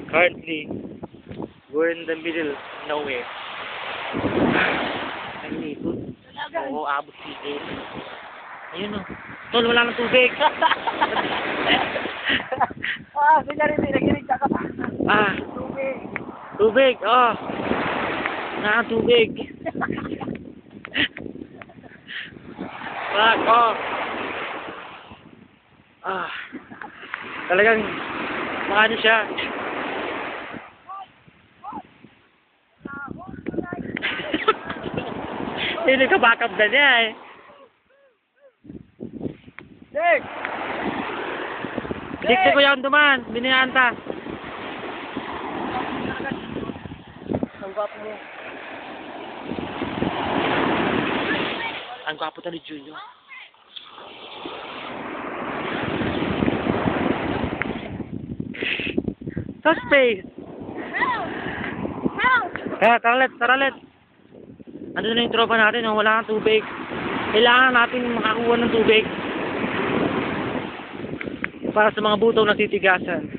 Currently, we're in the middle of nowhere. Ang likod. Oo, abot sigil. Ayun o. Tol, wala nang tubig. Nakinig ka pa. Ah, tubig, oh. Tubig. Fuck off. Talagang, maano siya. Hindi ka-backup na niya eh. Dick! Dikti ko yung duman, binayaan ta. Ang gwapo mo. Ang gwapo ta ni Junior. So space. Tara let. Ano na yung tropa natin, oh, wala kang tubig. Kailangan natin makakuha ng tubig para sa mga butong na titigasan.